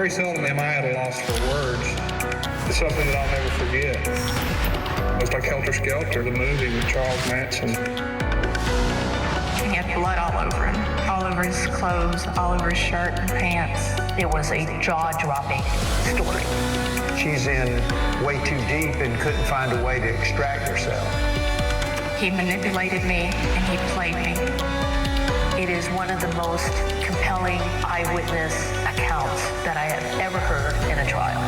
Very seldom am I at a loss for words. It's something that I'll never forget. It's like Helter Skelter, the movie with Charles Manson. He had blood all over him, all over his clothes, all over his shirt and pants. It was a jaw-dropping story. She's in way too deep and couldn't find a way to extract herself. He manipulated me and he played me. It is one of the most compelling eyewitness accounts that I have ever heard in a trial.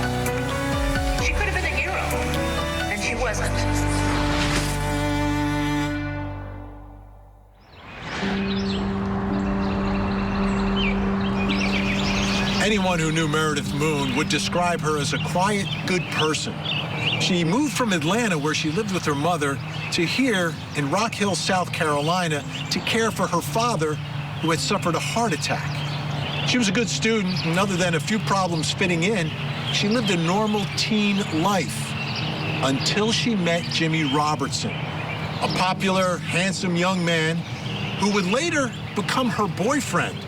She could have been a hero, and she wasn't. Anyone who knew Meredith Moon would describe her as a quiet, good person. She moved from Atlanta, where she lived with her mother, to here in Rock Hill, South Carolina, to care for her father, who had suffered a heart attack. She was a good student, and other than a few problems fitting in, she lived a normal teen life until she met Jimmy Robertson, a popular, handsome young man who would later become her boyfriend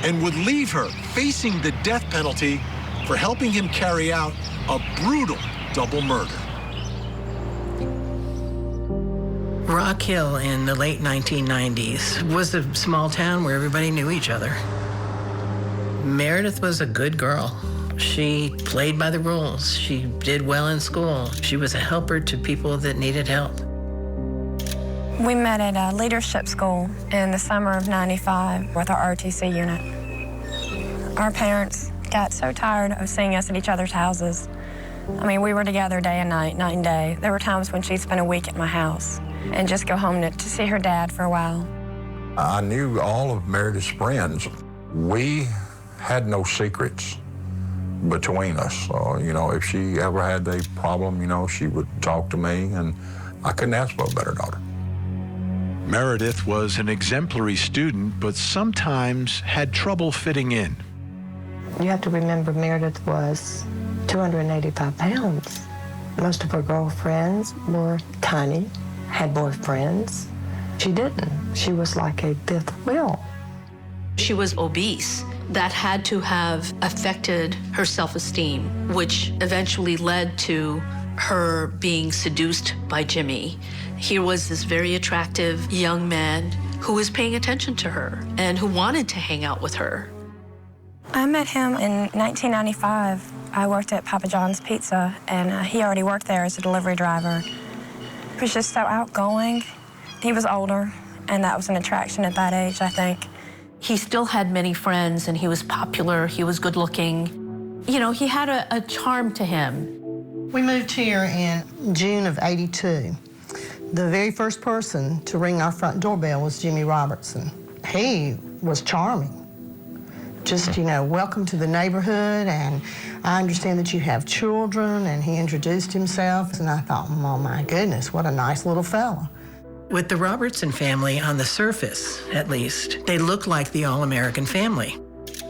and would leave her facing the death penalty for helping him carry out a brutal double murder. Rock Hill in the late 1990s was a small town where everybody knew each other. Meredith was a good girl. She played by the rules. She did well in school. She was a helper to people that needed help. We met at a leadership school in the summer of '95 with our RTC unit. Our parents got so tired of seeing us at each other's houses. I mean, we were together day and night and day. There were times when she'd spend a week at my house and just go home to see her dad for a while. I knew all of Meredith's friends. We had no secrets between us. So, you know, if she ever had a problem, you know, she would talk to me, and I couldn't ask for a better daughter. Meredith was an exemplary student, but sometimes had trouble fitting in. You have to remember Meredith was 285 pounds. Most of her girlfriends were tiny, had boyfriends. She didn't. She was like a fifth wheel. She was obese. That had to have affected her self-esteem, which eventually led to her being seduced by Jimmy. Here was this very attractive young man who was paying attention to her and who wanted to hang out with her. I met him in 1995. I worked at Papa John's Pizza, and he already worked there as a delivery driver. He was just so outgoing. He was older, and that was an attraction at that age, I think. He still had many friends, and he was popular, he was good-looking. You know, he had a charm to him. We moved here in June of '82. The very first person to ring our front doorbell was Jimmy Robertson. He was charming. Just, you know, welcome to the neighborhood, and I understand that you have children, and he introduced himself, and I thought, oh my goodness, what a nice little fella. With the Robertson family, on the surface, at least, they looked like the all-American family.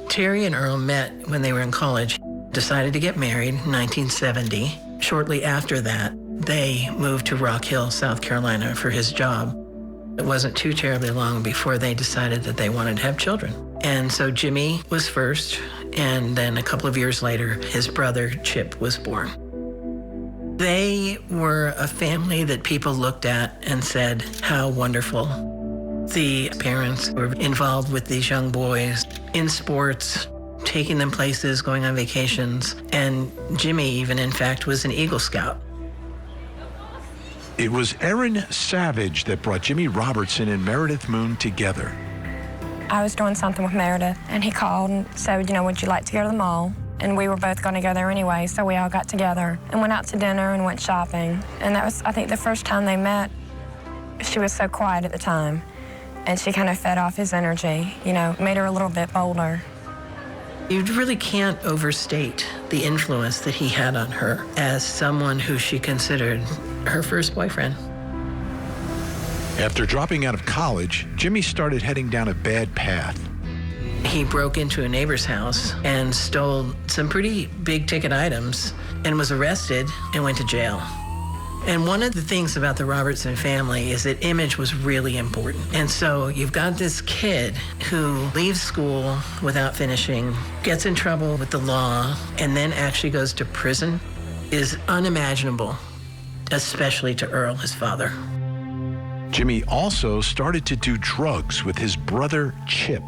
Terry and Earl met when they were in college, decided to get married in 1970. Shortly after that, they moved to Rock Hill, South Carolina for his job. It wasn't too terribly long before they decided that they wanted to have children. And so Jimmy was first, and then a couple of years later, his brother, Chip, was born. They were a family that people looked at and said, how wonderful. The parents were involved with these young boys in sports, taking them places, going on vacations, and Jimmy even, in fact, was an Eagle Scout. It was Erin Savage that brought Jimmy Robertson and Meredith Moon together. I was doing something with Meredith, and he called and said, you know, would you like to go to the mall? And we were both going to go there anyway, so we all got together and went out to dinner and went shopping. And that was, I think, the first time they met. She was so quiet at the time, and she kind of fed off his energy, you know, made her a little bit bolder. You really can't overstate the influence that he had on her as someone who she considered her first boyfriend. After dropping out of college, Jimmy started heading down a bad path. He broke into a neighbor's house and stole some pretty big-ticket items and was arrested and went to jail. And one of the things about the Robertson family is that image was really important. And so you've got this kid who leaves school without finishing, gets in trouble with the law, and then actually goes to prison is unimaginable, especially to Earl, his father. Jimmy also started to do drugs with his brother, Chip.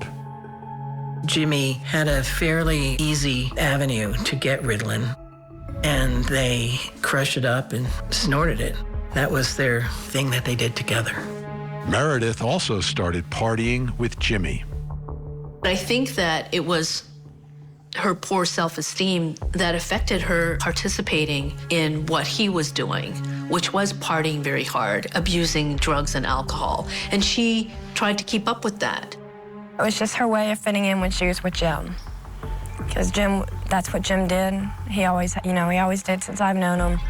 Jimmy had a fairly easy avenue to get Ritalin, and they crushed it up and snorted it. That was their thing that they did together. Meredith also started partying with Jimmy. I think that it was her poor self-esteem that affected her participating in what he was doing, which was partying very hard, abusing drugs and alcohol. And she tried to keep up with that. It was just her way of fitting in when she was with Jim. Because Jim, that's what Jim did. He always, he always did since I've known him.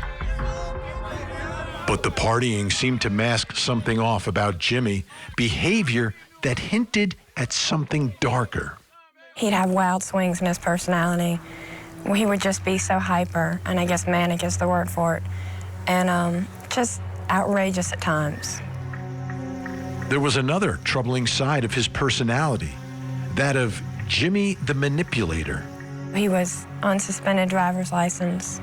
But the partying seemed to mask something off about Jimmy, behavior that hinted at something darker. He'd have wild swings in his personality. He would just be so hyper, and I guess manic is the word for it, and just outrageous at times. There was another troubling side of his personality, that of Jimmy the manipulator. He was on suspended driver's license.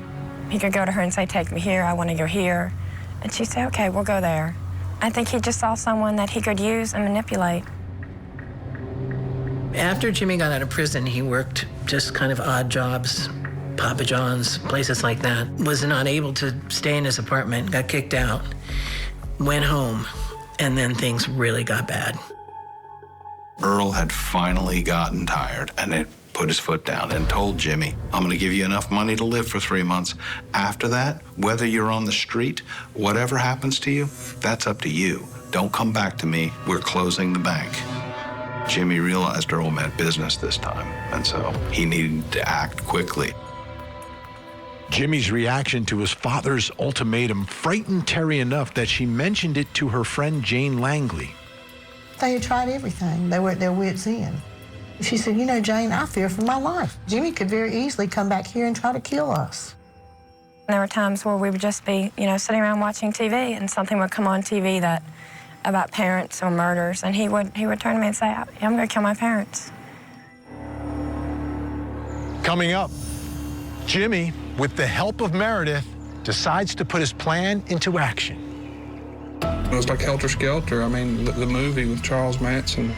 He could go to her and say, "Take me here, I want to go here." And she'd say, "Okay, we'll go there." I think he just saw someone that he could use and manipulate. After Jimmy got out of prison, he worked just kind of odd jobs, Papa John's, places like that. Was not able to stay in his apartment, got kicked out, went home, and then things really got bad. Earl had finally gotten tired and had put his foot down and told Jimmy, "I'm going to give you enough money to live for 3 months. After that, whether you're on the street, whatever happens to you, that's up to you. Don't come back to me. We're closing the bank." Jimmy realized Earl meant business this time, and so he needed to act quickly. Jimmy's reaction to his father's ultimatum frightened Terry enough that she mentioned it to her friend Jane Langley. They had tried everything. They were at their wits' end. She said, "You know, Jane, I fear for my life. Jimmy could very easily come back here and try to kill us." There were times where we would just be, sitting around watching TV, and something would come on TV that about parents or murders, and he would turn to me and say, "I'm going to kill my parents." Coming up, Jimmy, with the help of Meredith, decides to put his plan into action. It was like Helter Skelter. I mean, the movie with Charles Manson,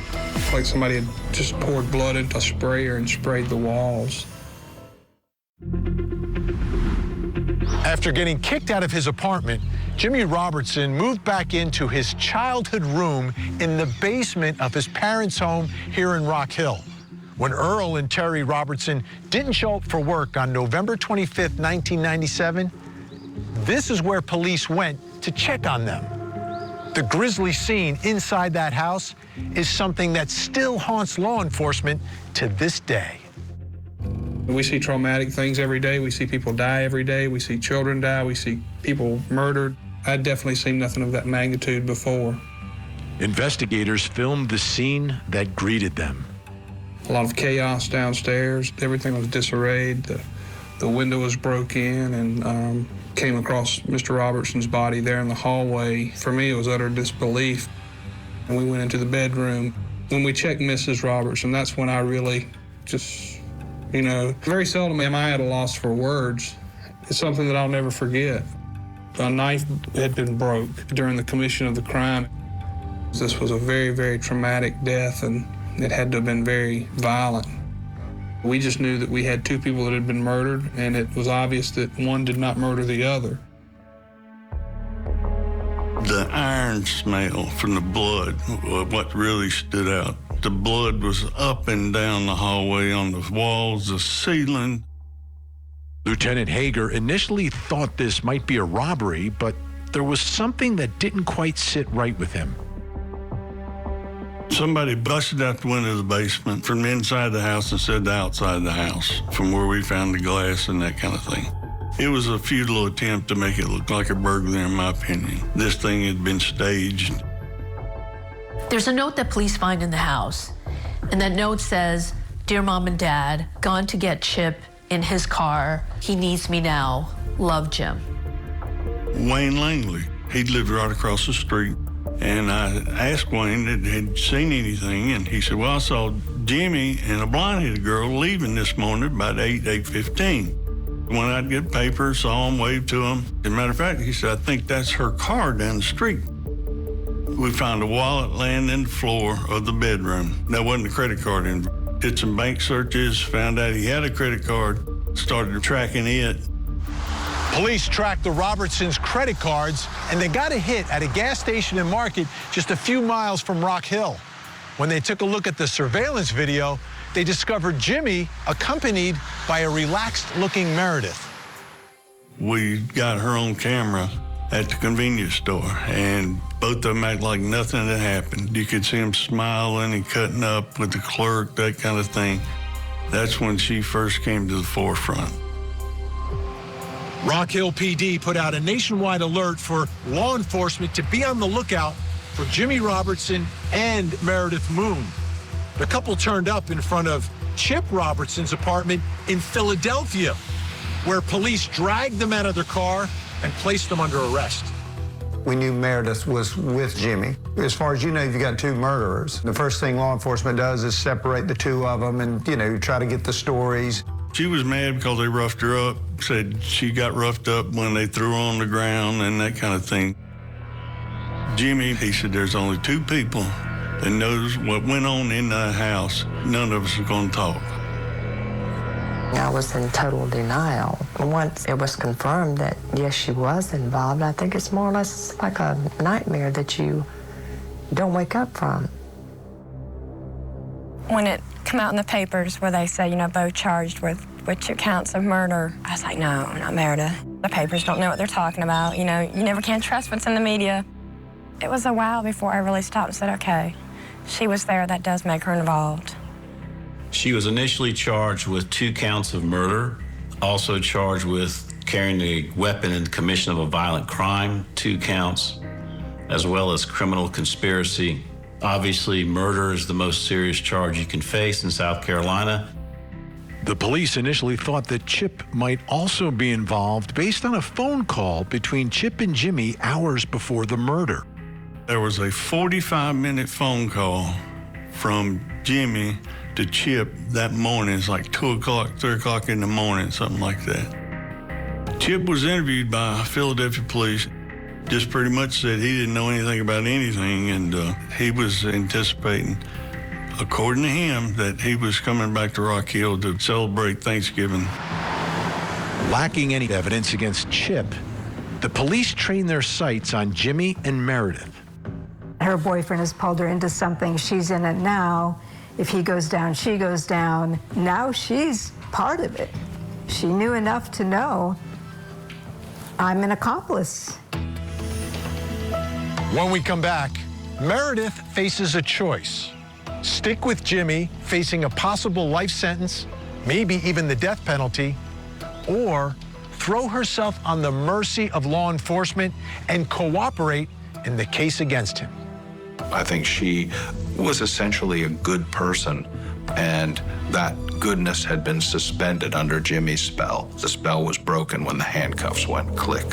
like somebody had just poured blood into a sprayer and sprayed the walls. After getting kicked out of his apartment, Jimmy Robertson moved back into his childhood room in the basement of his parents' home here in Rock Hill. When Earl and Terry Robertson didn't show up for work on November 25th, 1997, this is where police went to check on them. The grisly scene inside that house is something that still haunts law enforcement to this day. We see traumatic things every day. We see people die every day. We see children die. We see people murdered. I'd definitely seen nothing of that magnitude before. Investigators filmed the scene that greeted them. A lot of chaos downstairs. Everything was disarrayed. The window was broke in, and came across Mr. Robertson's body there in the hallway. For me, it was utter disbelief. And we went into the bedroom. When we checked Mrs. Robertson, that's when I really just, very seldom am I at a loss for words. It's something that I'll never forget. A knife had been broke during the commission of the crime. This was a very, very traumatic death, and it had to have been very violent. We just knew that we had two people that had been murdered, and it was obvious that one did not murder the other. The iron smell from the blood was what really stood out. The blood was up and down the hallway, on the walls, the ceiling. Lieutenant Hager initially thought this might be a robbery, but there was something that didn't quite sit right with him. Somebody busted out the window of the basement from inside the house instead of the outside the house, from where we found the glass and that kind of thing. It was a futile attempt to make it look like a burglary, in my opinion. This thing had been staged. There's a note that police find in the house, and that note says, "Dear Mom and Dad, gone to get Chip in his car. He needs me now. Love, Jim." Wayne Langley. He lived right across the street. And I asked Wayne if he'd seen anything, and he said, well, I saw Jimmy and a blonde-headed girl leaving this morning about 8:15. When I'd get papers, saw him, waved to him. As a matter of fact, he said, I think that's her car down the street. We found a wallet laying in the floor of the bedroom. There wasn't a credit card in it. Did some bank searches, found out he had a credit card, started tracking it. Police tracked the Robertsons' credit cards, and they got a hit at a gas station and market just a few miles from Rock Hill. When they took a look at the surveillance video, they discovered Jimmy accompanied by a relaxed-looking Meredith. We got her on camera at the convenience store, and both of them act like nothing had happened. You could see them smiling and cutting up with the clerk, that kind of thing. That's when she first came to the forefront. Rock Hill PD put out a nationwide alert for law enforcement to be on the lookout for Jimmy Robertson and Meredith Moon. The couple turned up in front of Chip Robertson's apartment in Philadelphia, where police dragged them out of their car and placed them under arrest. We knew Meredith was with Jimmy. As far as you know, you've got two murderers. The first thing law enforcement does is separate the two of them and, try to get the stories. She was mad because they roughed her up, said she got roughed up when they threw her on the ground and that kind of thing. Jimmy, he said, there's only two people that knows what went on in that house. None of us are going to talk. I was in total denial. Once it was confirmed that, yes, she was involved, I think it's more or less like a nightmare that you don't wake up from. When it come out in the papers where they say, both charged with 2 counts of murder, I was like, no, not Meredith. The papers don't know what they're talking about. You never can trust what's in the media. It was a while before I really stopped and said, okay, she was there, that does make her involved. She was initially charged with 2 counts of murder, also charged with carrying a weapon in the commission of a violent crime, 2 counts, as well as criminal conspiracy. Obviously, murder is the most serious charge you can face in South Carolina. The police initially thought that Chip might also be involved based on a phone call between Chip and Jimmy hours before the murder. There was a 45-minute phone call from Jimmy to Chip that morning. It's like 2 o'clock, 3 o'clock in the morning, something like that. Chip was interviewed by Philadelphia police, just pretty much said he didn't know anything about anything, and he was anticipating, according to him, that he was coming back to Rock Hill to celebrate Thanksgiving. Lacking any evidence against Chip, the police trained their sights on Jimmy and Meredith. Her boyfriend has pulled her into something. She's in it now. If he goes down, she goes down. Now she's part of it. She knew enough to know, I'm an accomplice. When we come back, Meredith faces a choice. Stick with Jimmy, facing a possible life sentence, maybe even the death penalty, or throw herself on the mercy of law enforcement and cooperate in the case against him. I think she was essentially a good person, and that goodness had been suspended under Jimmy's spell. The spell was broken when the handcuffs went click.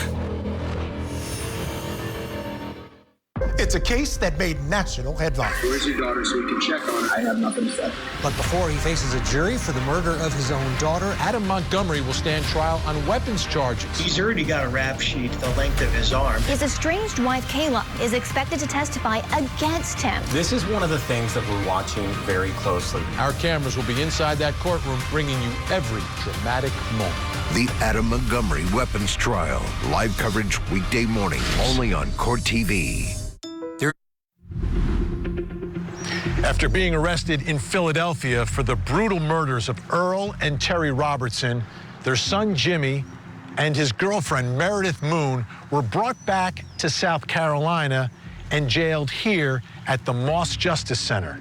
It's a case that made national headlines. Where's your daughter so we can check on her? I have nothing to say. But before he faces a jury for the murder of his own daughter, Adam Montgomery will stand trial on weapons charges. He's already got a rap sheet the length of his arm. His estranged wife, Kayla, is expected to testify against him. This is one of the things that we're watching very closely. Our cameras will be inside that courtroom, bringing you every dramatic moment. The Adam Montgomery weapons trial. Live coverage weekday mornings, only on Court TV. After being arrested in Philadelphia for the brutal murders of Earl and Terry Robertson, their son Jimmy and his girlfriend Meredith Moon were brought back to South Carolina and jailed here at the Moss Justice Center.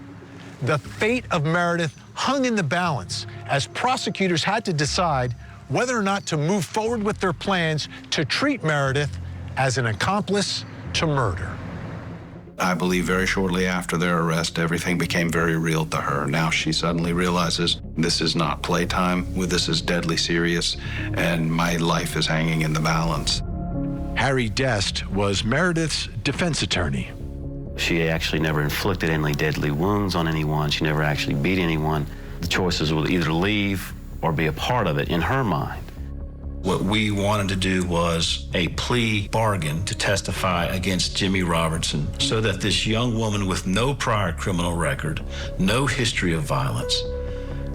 The fate of Meredith hung in the balance as prosecutors had to decide whether or not to move forward with their plans to treat Meredith as an accomplice to murder. I believe very shortly after their arrest, everything became very real to her. Now she suddenly realizes this is not playtime, this is deadly serious, and my life is hanging in the balance. Harry Dest was Meredith's defense attorney. She actually never inflicted any deadly wounds on anyone. She never actually beat anyone. The choices were either leave or be a part of it in her mind. What we wanted to do was a plea bargain to testify against Jimmy Robertson so that this young woman with no prior criminal record, no history of violence,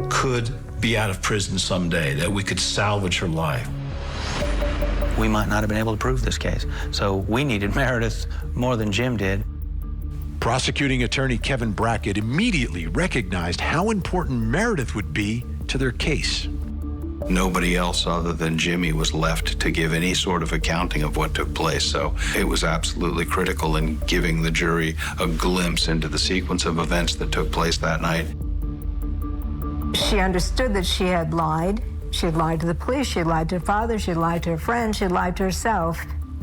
could be out of prison someday, that we could salvage her life. We might not have been able to prove this case, so we needed Meredith more than Jim did. Prosecuting attorney Kevin Brackett immediately recognized how important Meredith would be to their case. Nobody else other than Jimmy was left to give any sort of accounting of what took place, so it was absolutely critical in giving the jury a glimpse into the sequence of events that took place that night. She understood that she had lied. She had lied to the police, she had lied to her father, she had lied to her friends, she had lied to herself.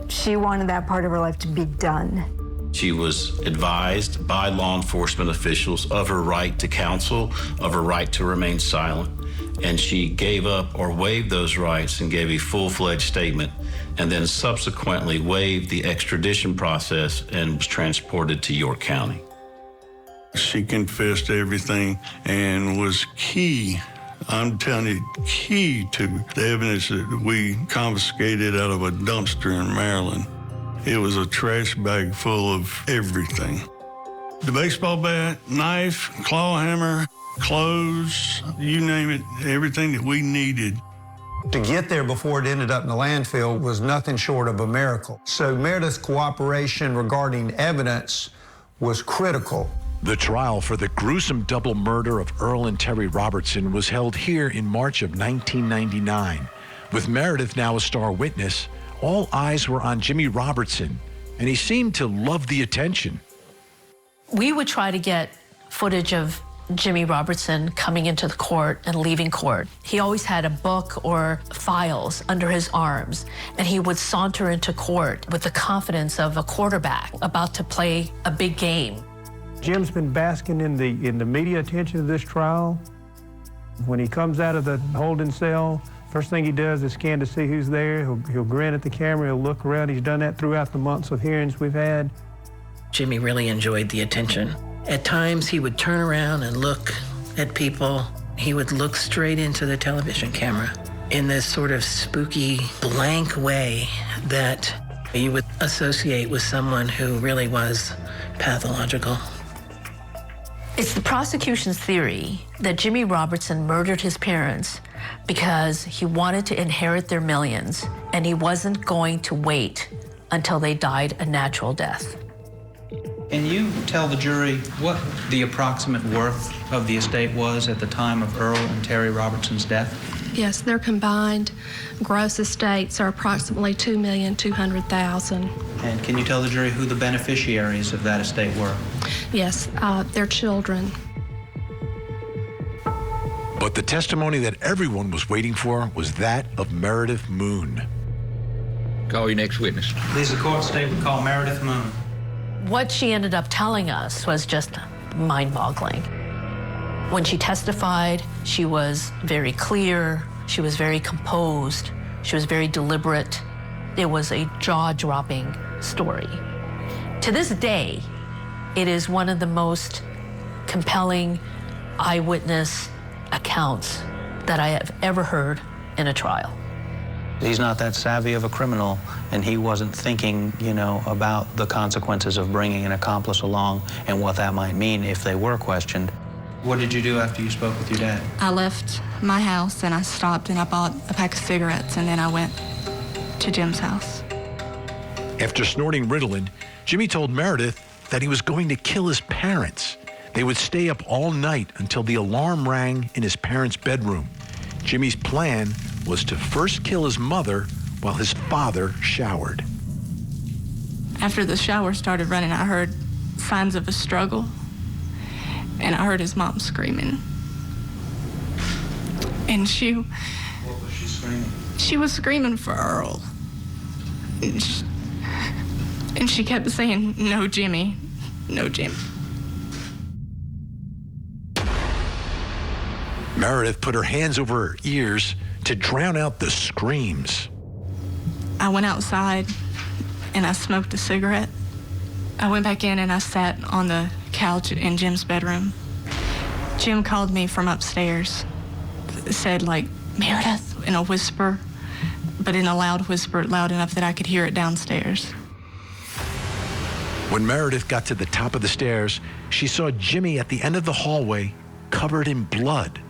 She wanted that part of her life to be done. She was advised by law enforcement officials of her right to counsel, of her right to remain silent, and she gave up or waived those rights and gave a full-fledged statement, and then subsequently waived the extradition process and was transported to York County. She confessed everything and was key, I'm telling you, key to the evidence that we confiscated out of a dumpster in Maryland. It was a trash bag full of everything. The baseball bat, knife, claw hammer, clothes, you name it, everything that we needed. To get there before it ended up in the landfill was nothing short of a miracle. So Meredith's cooperation regarding evidence was critical. The trial for the gruesome double murder of Earl and Terry Robertson was held here in March of 1999. With Meredith now a star witness, all eyes were on Jimmy Robertson, and he seemed to love the attention. We would try to get footage of Jimmy Robertson coming into the court and leaving court. He always had a book or files under his arms, and he would saunter into court with the confidence of a quarterback about to play a big game. Jim's been basking in the media attention of this trial. When he comes out of the holding cell, first thing he does is scan to see who's there. He'll grin at the camera, he'll look around. He's done that throughout the months of hearings we've had. Jimmy really enjoyed the attention. At times, he would turn around and look at people. He would look straight into the television camera in this sort of spooky, blank way that you would associate with someone who really was pathological. It's the prosecution's theory that Jimmy Robertson murdered his parents because he wanted to inherit their millions, and he wasn't going to wait until they died a natural death. Can you tell the jury what the approximate worth of the estate was at the time of Earl and Terry Robertson's death? Yes, their combined gross estates are approximately $2,200,000. And can you tell the jury who the beneficiaries of that estate were? Yes, their children. But the testimony that everyone was waiting for was that of Meredith Moon. Call your next witness. Please, the court state we call Meredith Moon. What she ended up telling us was just mind-boggling. When she testified, she was very clear, she was very composed, she was very deliberate. It was a jaw-dropping story. To this day, it is one of the most compelling eyewitness accounts that I have ever heard in a trial. He's not that savvy of a criminal, and he wasn't thinking, about the consequences of bringing an accomplice along and what that might mean if they were questioned. What did you do after you spoke with your dad? I left my house and I stopped and I bought a pack of cigarettes, and then I went to Jim's house. After snorting Ritalin, Jimmy told Meredith that he was going to kill his parents. They would stay up all night until the alarm rang in his parents' bedroom. Jimmy's plan was to first kill his mother while his father showered. After the shower started running, I heard signs of a struggle, and I heard his mom screaming. And What was she screaming? She was screaming for Earl. And she kept saying, "No, Jimmy, no, Jimmy." Meredith put her hands over her ears to drown out the screams. I went outside and I smoked a cigarette. I went back in and I sat on the couch in Jim's bedroom. Jim called me from upstairs, said like, Meredith, in a whisper, but in a loud whisper, loud enough that I could hear it downstairs. When Meredith got to the top of the stairs, she saw Jimmy at the end of the hallway, covered in blood,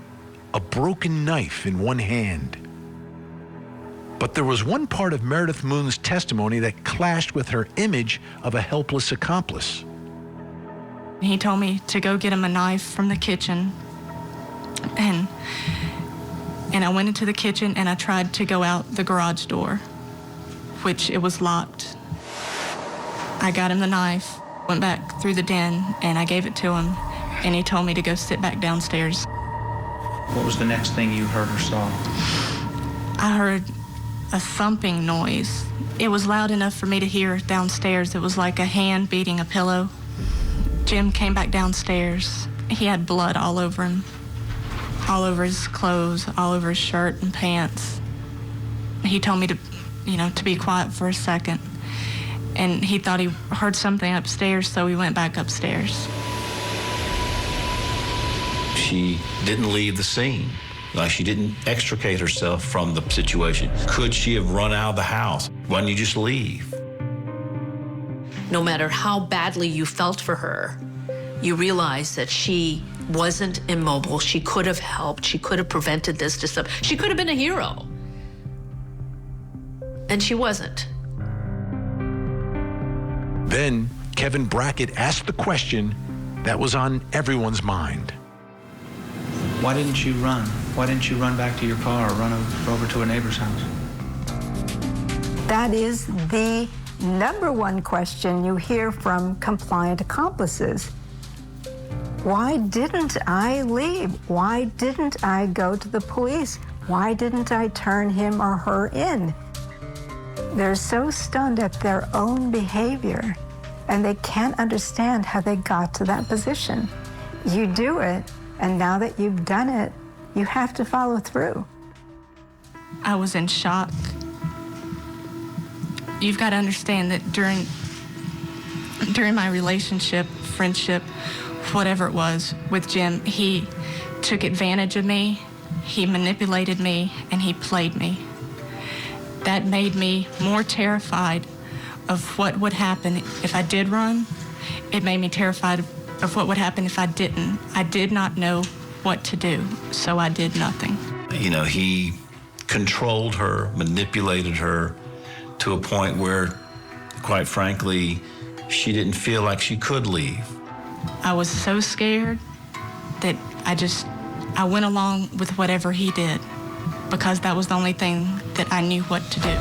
a broken knife in one hand. But there was one part of Meredith Moon's testimony that clashed with her image of a helpless accomplice. He told me to go get him a knife from the kitchen, and I went into the kitchen and I tried to go out the garage door, which it was locked. I got him the knife, went back through the den, and I gave it to him, and he told me to go sit back downstairs. What was the next thing you heard or saw? I heard a thumping noise. It was loud enough for me to hear downstairs. It was like a hand beating a pillow. Jim came back downstairs. He had blood all over him, all over his clothes, all over his shirt and pants. He told me to be quiet for a second. And he thought he heard something upstairs, so we went back upstairs. She didn't leave the scene. Like, she didn't extricate herself from the situation. Could she have run out of the house? Why didn't you just leave? No matter how badly you felt for her, you realize that she wasn't immobile. She could have helped. She could have prevented this to stop. She could have been a hero. And she wasn't. Then Kevin Brackett asked the question that was on everyone's mind. Why didn't you run? Why didn't you run back to your car or run over to a neighbor's house? That is the #1 question you hear from compliant accomplices. Why didn't I leave? Why didn't I go to the police? Why didn't I turn him or her in? They're so stunned at their own behavior, and they can't understand how they got to that position. You do it, and now that you've done it, you have to follow through. I was in shock. You've got to understand that during my relationship, friendship, whatever it was with Jim, he took advantage of me, he manipulated me, and he played me. That made me more terrified of what would happen if I did run. It made me terrified of what would happen if I didn't. I did not know what to do, so I did nothing. He controlled her, manipulated her to a point where, quite frankly, she didn't feel like she could leave. I was so scared that I went along with whatever he did, because that was the only thing that I knew what to do.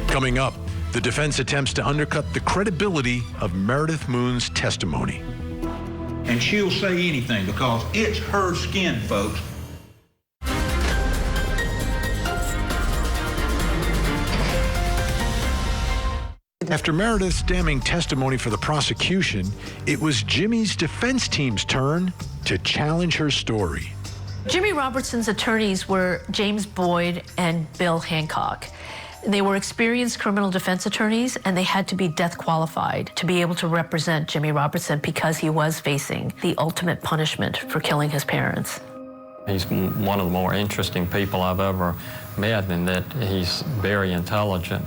Coming up, the defense attempts to undercut the credibility of Meredith Moon's testimony. And she'll say anything because it's her skin, folks. After Meredith's damning testimony for the prosecution, it was Jimmy's defense team's turn to challenge her story. Jimmy Robertson's attorneys were James Boyd and Bill Hancock. They were experienced criminal defense attorneys, and they had to be death qualified to be able to represent Jimmy Robertson because he was facing the ultimate punishment for killing his parents. He's one of the more interesting people I've ever met in that he's very intelligent.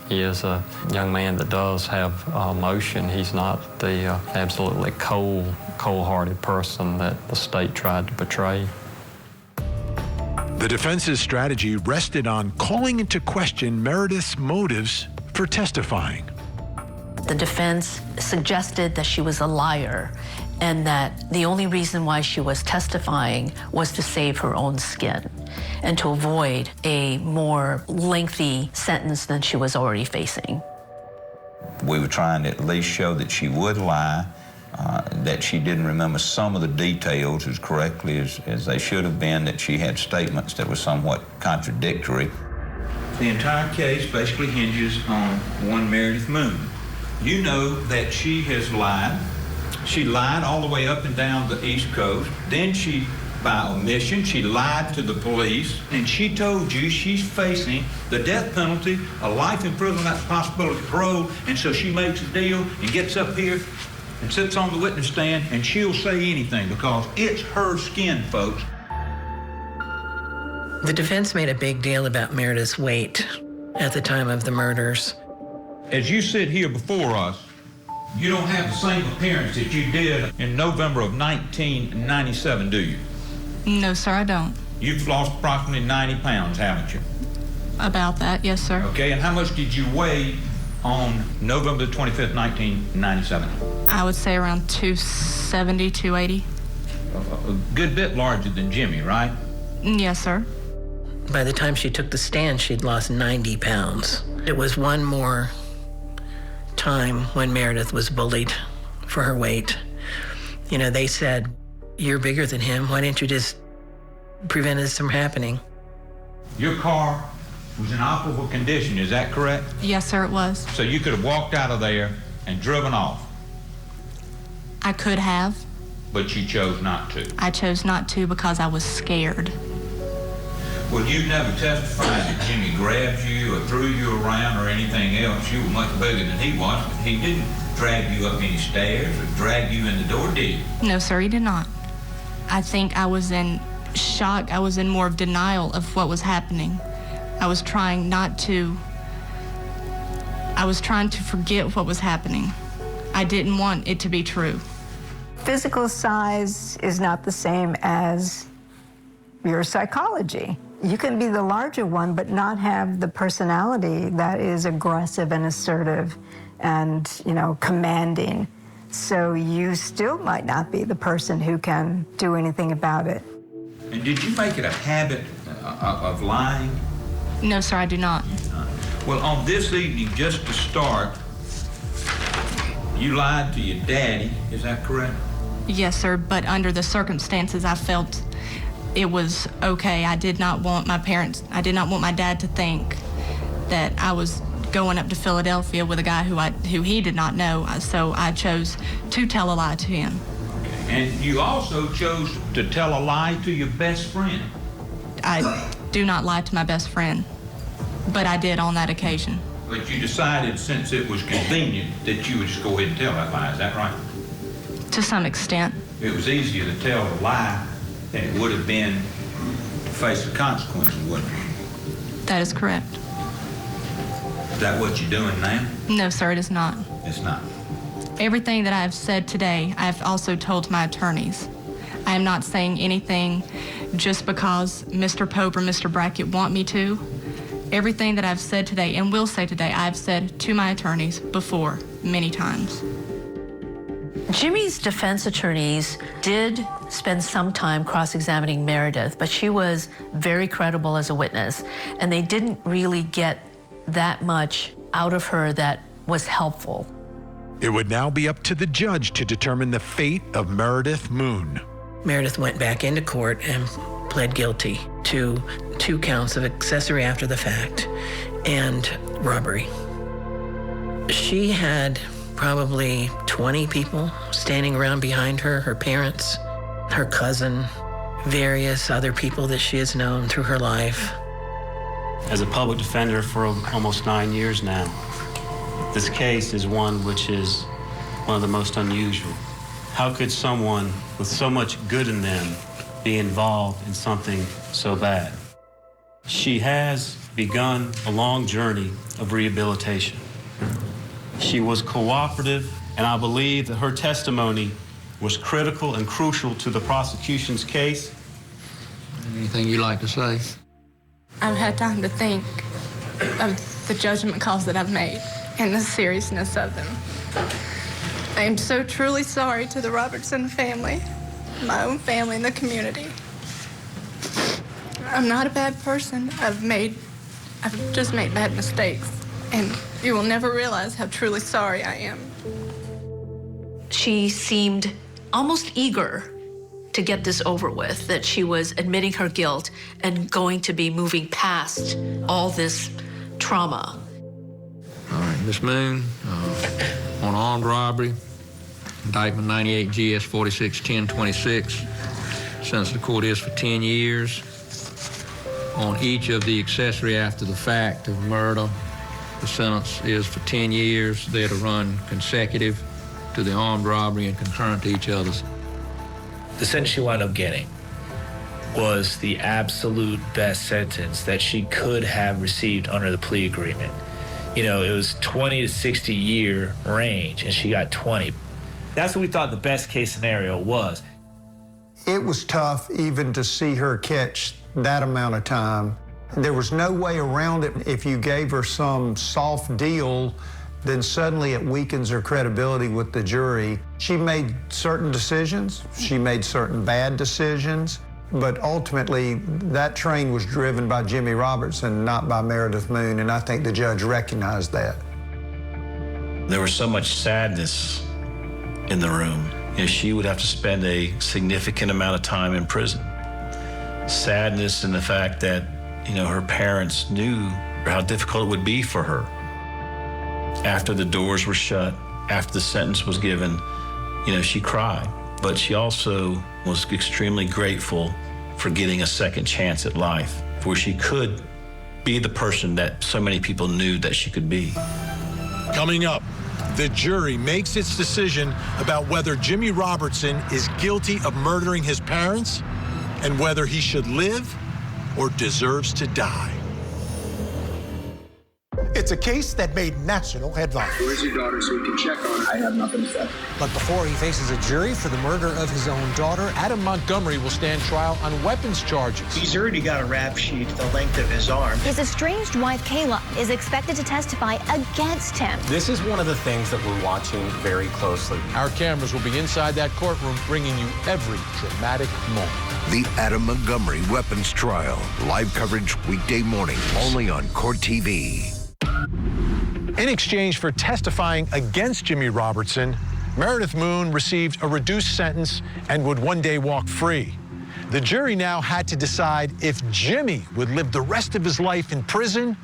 He is a young man that does have emotion. He's not the absolutely cold-hearted person that the state tried to portray. The defense's strategy rested on calling into question Meredith's motives for testifying. The defense suggested that she was a liar and that the only reason why she was testifying was to save her own skin and to avoid a more lengthy sentence than she was already facing. We were trying to at least show that she would lie, that she didn't remember some of the details as correctly as they should have been, that she had statements that were somewhat contradictory. The entire case basically hinges on one Meredith Moon. You know that she has lied. She lied all the way up and down the East Coast. Then she by omission. She lied to the police, and she told you she's facing the death penalty, a life in prison, that's a possibility of parole, and so she makes a deal and gets up here and sits on the witness stand, and she'll say anything because it's her skin, folks. The defense made a big deal about Meredith's weight at the time of the murders. As you sit here before us, you don't have the same appearance that you did in November of 1997, do you? No, sir, I don't. You've lost approximately 90 pounds, haven't you? About that, yes, sir. Okay, and how much did you weigh on November the 25th, 1997? I would say around 270, 280. A good bit larger than Jimmy, right? Yes, sir. By the time she took the stand, she'd lost 90 pounds. It was one more time when Meredith was bullied for her weight. You know, they said, "You're bigger than him. Why didn't you just prevent this from happening?" Your car was in operable condition, is that correct? Yes, sir, it was. So you could have walked out of there and driven off, I could have. but you chose not to. I chose not to because I was scared. Well, you never testified that Jimmy grabbed you or threw you around or anything else. You were much bigger than he was, but he didn't drag you up any stairs or drag you in the door, did he? No, sir, he did not. I think I was in shock. I was in more of denial of what was happening. I was trying to forget what was happening. I didn't want it to be true. Physical size is not the same as your psychology. You can be the larger one, but not have the personality that is aggressive and assertive and, you know, commanding. So you still might not be the person who can do anything about it. And did you make it a habit of lying? No, sir, I do not. Well, on this evening, just to start, you lied to your daddy, is that correct? Yes, sir, but under the circumstances, I felt it was okay. I did not want my dad to think that I was going up to Philadelphia with a guy who he did not know, so I chose to tell a lie to him. Okay. And you also chose to tell a lie to your best friend. I do not lie to my best friend, but I did on that occasion. But you decided, since it was convenient, that you would just go ahead and tell that lie, is that right? To some extent. It was easier to tell a lie than it would have been to face the consequences, wouldn't it? That is correct. Is that what you're doing now? No, sir, it is not. It's not. Everything that I have said today, I have also told my attorneys. I am not saying anything just because Mr. Pope or Mr. Brackett want me to. Everything that I've said today and will say today, I've said to my attorneys before, many times. Jimmy's defense attorneys did spend some time cross-examining Meredith, but she was very credible as a witness, and they didn't really get that much out of her that was helpful. It would now be up to the judge to determine the fate of Meredith Moon. Meredith went back into court and pled guilty to 2 counts of accessory after the fact and robbery. She had probably 20 people standing around behind her, her parents, her cousin, various other people that she has known through her life. As a public defender for almost 9 years now, this case is one which is one of the most unusual. How could someone with so much good in them be involved in something so bad? She has begun a long journey of rehabilitation. She was cooperative, and I believe that her testimony was critical and crucial to the prosecution's case. Anything you'd like to say? I've had time to think of the judgment calls that I've made and the seriousness of them. I am so truly sorry to the Robertson family, my own family, and the community. I'm not a bad person. I've just made bad mistakes, and you will never realize how truly sorry I am. She seemed almost eager to get this over with, that she was admitting her guilt and going to be moving past all this trauma. All right, Ms. Moon, on armed robbery, indictment 98 GS 461026, Sentence of the court is for 10 years. On each of the accessory after the fact of murder, the sentence is for 10 years. They're to run consecutive to the armed robbery and concurrent to each other's. The sentence she wound up getting was the absolute best sentence that she could have received under the plea agreement. You know, it was 20 to 60 year range, and she got 20. That's what we thought the best case scenario was. It was tough even to see her catch that amount of time. There was no way around it. If you gave her some soft deal, then suddenly it weakens her credibility with the jury. She made certain decisions. She made certain bad decisions. But ultimately, that train was driven by Jimmy Robertson, not by Meredith Moon, and I think the judge recognized that. There was so much sadness in the room. You know, she would have to spend a significant amount of time in prison. Sadness in the fact that, you know, her parents knew how difficult it would be for her. After the doors were shut, after the sentence was given, you know, she cried. But she also was extremely grateful for getting a second chance at life, where she could be the person that so many people knew that she could be. Coming up, the jury makes its decision about whether Jimmy Robertson is guilty of murdering his parents and whether he should live or deserves to die. It's a case that made national headlines. Where's your daughter so we can check on her? I have nothing to say. But before he faces a jury for the murder of his own daughter, Adam Montgomery will stand trial on weapons charges. He's already got a rap sheet the length of his arm. His estranged wife, Kayla, is expected to testify against him. This is one of the things that we're watching very closely. Our cameras will be inside that courtroom, bringing you every dramatic moment. The Adam Montgomery weapons trial. Live coverage weekday morning, only on Court TV. In exchange for testifying against Jimmy Robertson, Meredith Moon received a reduced sentence and would one day walk free. The jury now had to decide if Jimmy would live the rest of his life in prison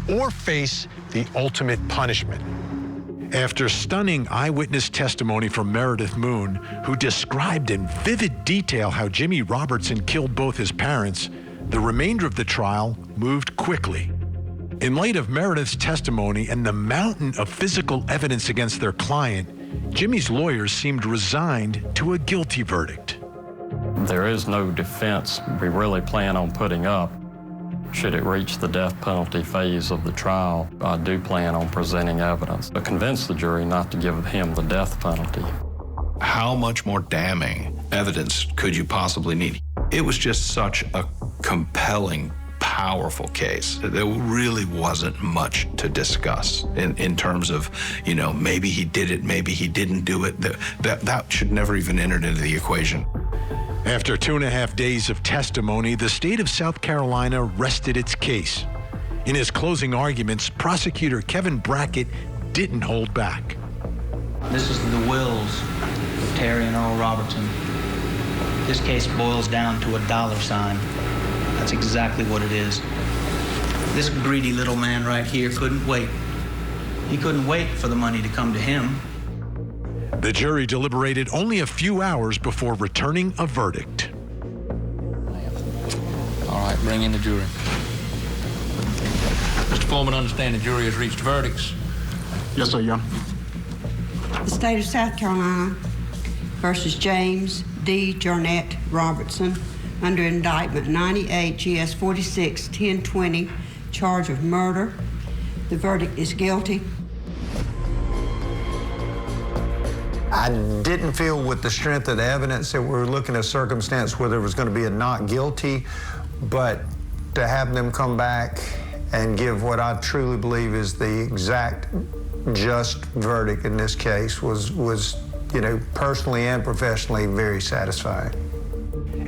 or face the ultimate punishment. After stunning eyewitness testimony from Meredith Moon, who described in vivid detail how Jimmy Robertson killed both his parents, the remainder of the trial moved quickly. In light of Meredith's testimony and the mountain of physical evidence against their client, Jimmy's lawyers seemed resigned to a guilty verdict. There is no defense we really plan on putting up. Should it reach the death penalty phase of the trial, I do plan on presenting evidence to convince the jury not to give him the death penalty. How much more damning evidence could you possibly need? It was just such a compelling, powerful case. There really wasn't much to discuss in terms of, you know, maybe he did it, maybe he didn't do it. That should never even enter into the equation. After 2.5 days of testimony, the state of South Carolina rested its case. In his closing arguments, prosecutor Kevin Brackett didn't hold back. This is the wills of Terry and Earl Robertson. This case boils down to a dollar sign. That's exactly what it is. This greedy little man right here couldn't wait. He couldn't wait for the money to come to him. The jury deliberated only a few hours before returning a verdict. All right, bring in the jury. Mr. Foreman, understand the jury has reached verdicts. Yes, sir, yeah. The state of South Carolina versus James D. Jarnett Robertson, under indictment 98 GS 46 1020, charge of murder. The verdict is guilty. I didn't feel with the strength of the evidence that we're looking at a circumstance where there was going to be a not guilty, but to have them come back and give what I truly believe is the exact just verdict in this case was, you know, personally and professionally very satisfying.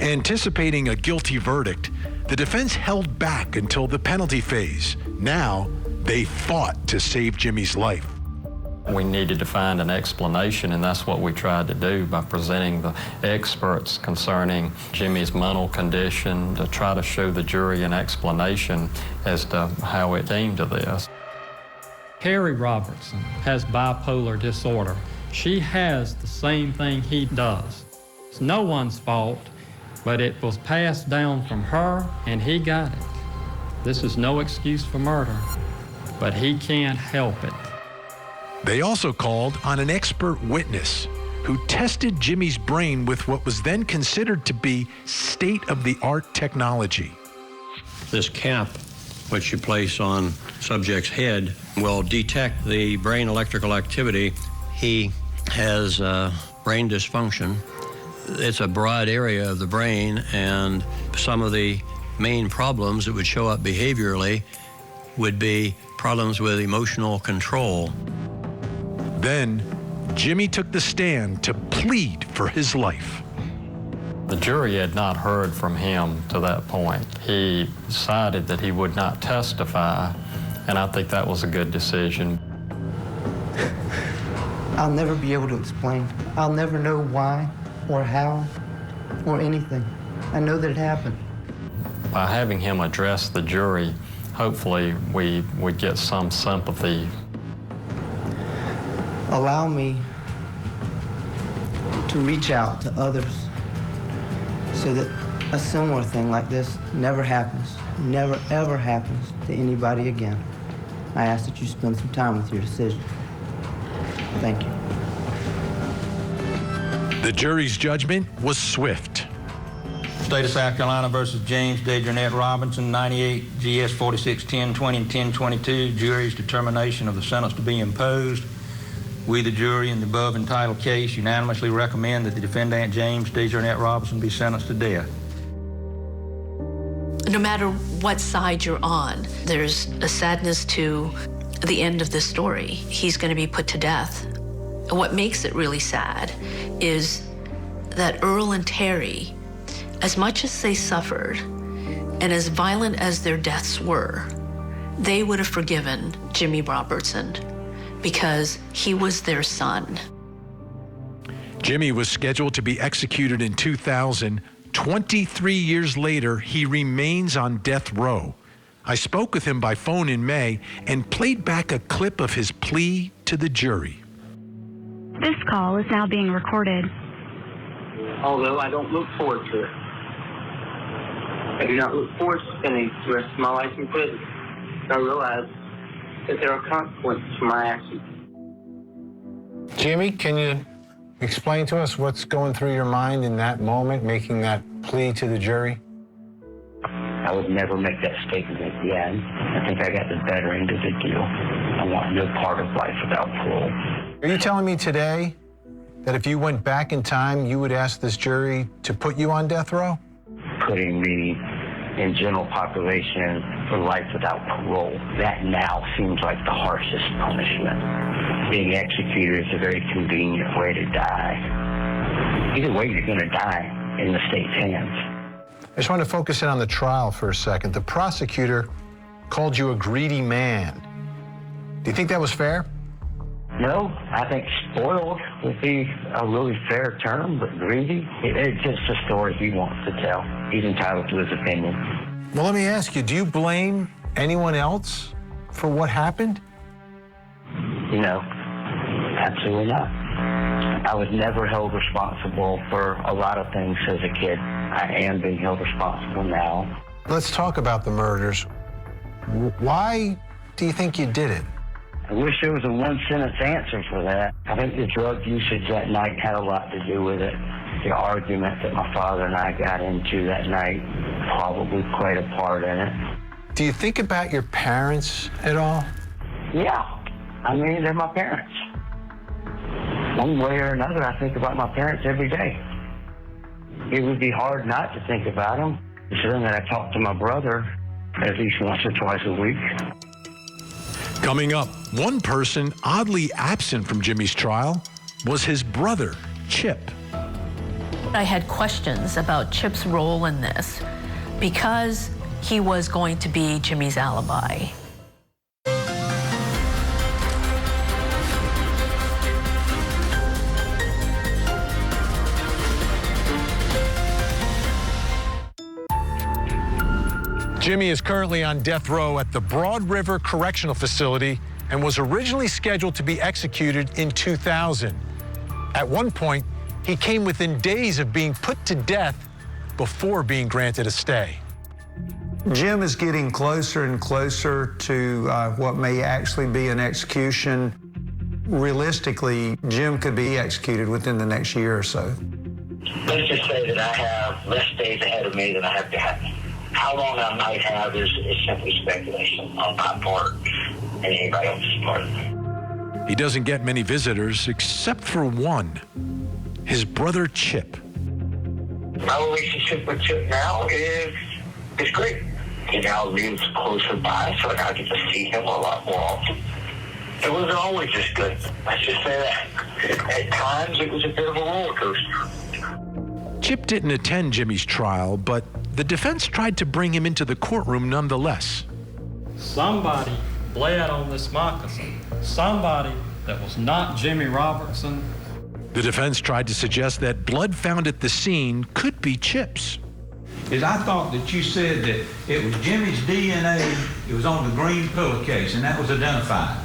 Anticipating a guilty verdict, the defense held back until the penalty phase. Now, they fought to save Jimmy's life. We needed to find an explanation, and that's what we tried to do by presenting the experts concerning Jimmy's mental condition to try to show the jury an explanation as to how it came to this. Terry Robertson has bipolar disorder. She has the same thing he does. It's no one's fault. but it was passed down from her, and he got it. This is no excuse for murder, but he can't help it. They also called on an expert witness who tested Jimmy's brain with what was then considered to be state-of-the-art technology. This cap, which you place on subject's head, will detect the brain electrical activity. He has brain dysfunction. It's a broad area of the brain, and some of the main problems that would show up behaviorally would be problems with emotional control. Then, Jimmy took the stand to plead for his life. The jury had not heard from him to that point. He decided that he would not testify, and I think that was a good decision. I'll never be able to explain. I'll never know why or how or anything. I know that it happened. By having him address the jury, hopefully we would get some sympathy. Allow me to reach out to others so that a similar thing like this never happens, never ever happens to anybody again. I ask that you spend some time with your decision. Thank you. The jury's judgment was swift. State of South Carolina versus James D. Robertson, 98 GS 46 1020 and 1022. Jury's determination of the sentence to be imposed. We, the jury, in the above entitled case, unanimously recommend that the defendant James D. Robertson be sentenced to death. No matter what side you're on, there's a sadness to the end of this story. He's going to be put to death. And what makes it really sad is that Earl and Terry, as much as they suffered and as violent as their deaths were, they would have forgiven Jimmy Robertson because he was their son. Jimmy was scheduled to be executed in 2000. 23 years later, he remains on death row. I spoke with him by phone in May and played back a clip of his plea to the jury. This call is now being recorded. Although I don't look forward to it. I do not look forward to spending the rest of my life in prison. I realize that there are consequences for my actions. Jimmy, can you explain to us what's going through your mind in that moment, making that plea to the jury? I would never make that statement again. I think I got the better end of the deal. I want no part of life without parole. Are you telling me today that if you went back in time, you would ask this jury to put you on death row? Putting me in general population for life without parole, that now seems like the harshest punishment. Being executed is a very convenient way to die. Either way, you're going to die in the state's hands. I just want to focus in on the trial for a second. The prosecutor called you a greedy man. Do you think that was fair? No, I think spoiled would be a really fair term, but greedy, it's just a story he wants to tell. He's entitled to his opinion. Well, let me ask you, do you blame anyone else for what happened? No, absolutely not. I was never held responsible for a lot of things as a kid. I am being held responsible now. Let's talk about the murders. Why do you think you did it? I wish there was a one-sentence answer for that. I think the drug usage that night had a lot to do with it. The argument that my father and I got into that night probably played a part in it. Do you think about your parents at all? Yeah. I mean, they're my parents. One way or another, I think about my parents every day. It would be hard not to think about them, considering that I talk to my brother at least once or twice a week. Coming up, one person oddly absent from Jimmy's trial was his brother, Chip. I had questions about Chip's role in this because he was going to be Jimmy's alibi. Jimmy is currently on death row at the Broad River Correctional Facility and was originally scheduled to be executed in 2000. At one point, he came within days of being put to death before being granted a stay. Jim is getting closer and closer to what may actually be an execution. Realistically, Jim could be executed within the next year or so. Let's just say that I have less days ahead of me than I have to have. How long I might have is simply speculation on my part and anybody else's part. He doesn't get many visitors except for one, his brother Chip. My relationship with Chip now is great. He now lives closer by, so I now get to see him a lot more often. It wasn't always just good. Let's just say that. At times, it was a bit of a roller coaster. Chip didn't attend Jimmy's trial, but the defense tried to bring him into the courtroom nonetheless. Somebody bled on this moccasin. Somebody that was not Jimmy Robertson. The defense tried to suggest that blood found at the scene could be Chip's. I thought that you said that it was Jimmy's DNA, it was on the green pillowcase, and that was identified.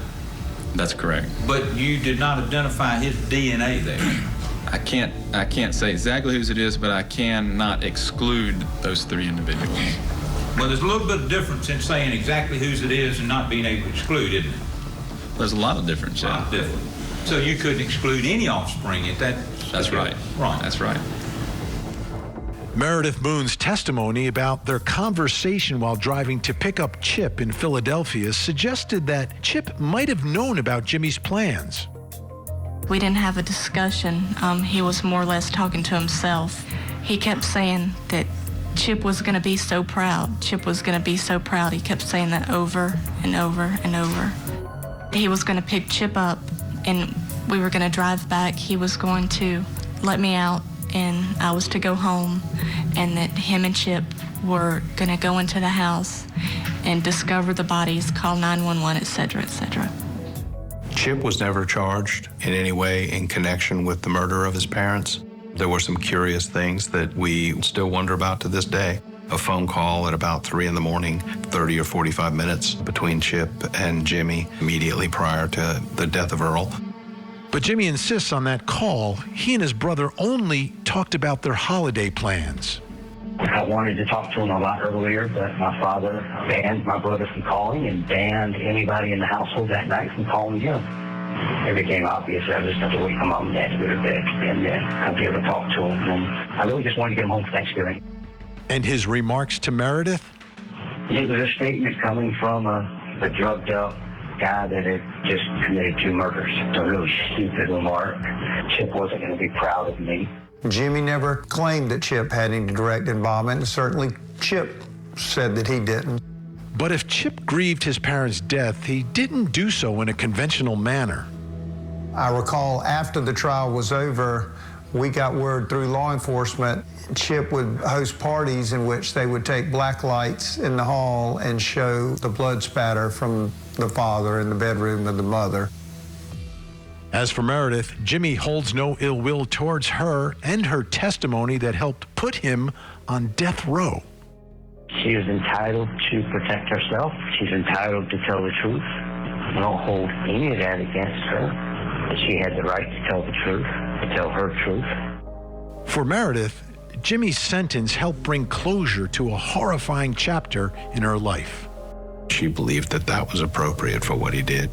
That's correct. But you did not identify his DNA there. I can't say exactly whose it is, but I cannot exclude those three individuals. Well, there's a little bit of difference in saying exactly whose it is and not being able to exclude, isn't it? There's a lot of difference, yeah. A lot of difference. So you couldn't exclude any offspring at that? That's right. Right. That's right. Meredith Moon's testimony about their conversation while driving to pick up Chip in Philadelphia suggested that Chip might have known about Jimmy's plans. We didn't have a discussion. He was more or less talking to himself. He kept saying that Chip was going to be so proud. Chip was going to be so proud. He kept saying that over and over and over. He was going to pick Chip up, and we were going to drive back. He was going to let me out, and I was to go home, and that him and Chip were going to go into the house and discover the bodies, call 911, et cetera, et cetera. Chip was never charged in any way in connection with the murder of his parents. There were some curious things that we still wonder about to this day. A phone call at about 3 in the morning, 30 or 45 minutes between Chip and Jimmy immediately prior to the death of Earl. But Jimmy insists on that call. He and his brother only talked about their holiday plans. I wanted to talk to him a lot earlier, but my father banned my brother from calling and banned anybody in the household that night from calling him. It became obvious that I just had to wait for Mom and Dad to go to bed and then I'd be able to talk to him. And I really just wanted to get him home for Thanksgiving. And his remarks to Meredith? It was a statement coming from a drugged up guy that had just committed 2 murders. It's a really stupid remark. Chip wasn't going to be proud of me. Jimmy never claimed that Chip had any direct involvement, and certainly Chip said that he didn't. But if Chip grieved his parents' death, he didn't do so in a conventional manner. I recall after the trial was over, we got word through law enforcement Chip would host parties in which they would take black lights in the hall and show the blood spatter from the father in the bedroom of the mother. As for Meredith, Jimmy holds no ill will towards her and her testimony that helped put him on death row. She is entitled to protect herself. She's entitled to tell the truth. I don't hold any of that against her. But she had the right to tell the truth, to tell her truth. For Meredith, Jimmy's sentence helped bring closure to a horrifying chapter in her life. She believed that that was appropriate for what he did.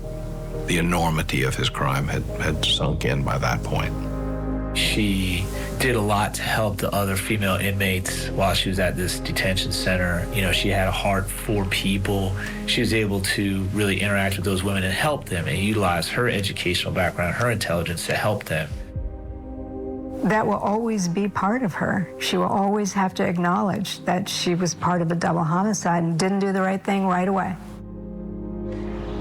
The enormity of his crime had sunk in by that point. She did a lot to help the other female inmates while she was at this detention center. You know, she had a heart for people. She was able to really interact with those women and help them and utilize her educational background, her intelligence to help them. That will always be part of her. She will always have to acknowledge that she was part of a double homicide and didn't do the right thing right away.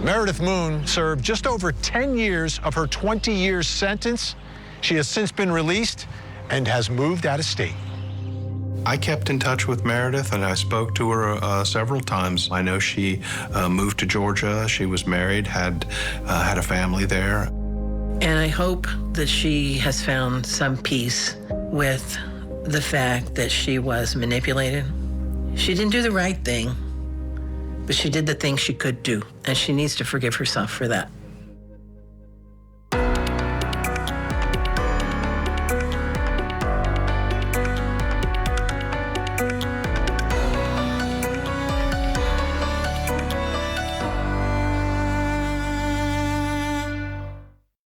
Meredith Moon served just over 10 years of her 20-year sentence. She has since been released and has moved out of state. I kept in touch with Meredith, and I spoke to her several times. I know she moved to Georgia. She was married, had a family there. And I hope that she has found some peace with the fact that she was manipulated. She didn't do the right thing, but she did the thing she could do, and she needs to forgive herself for that.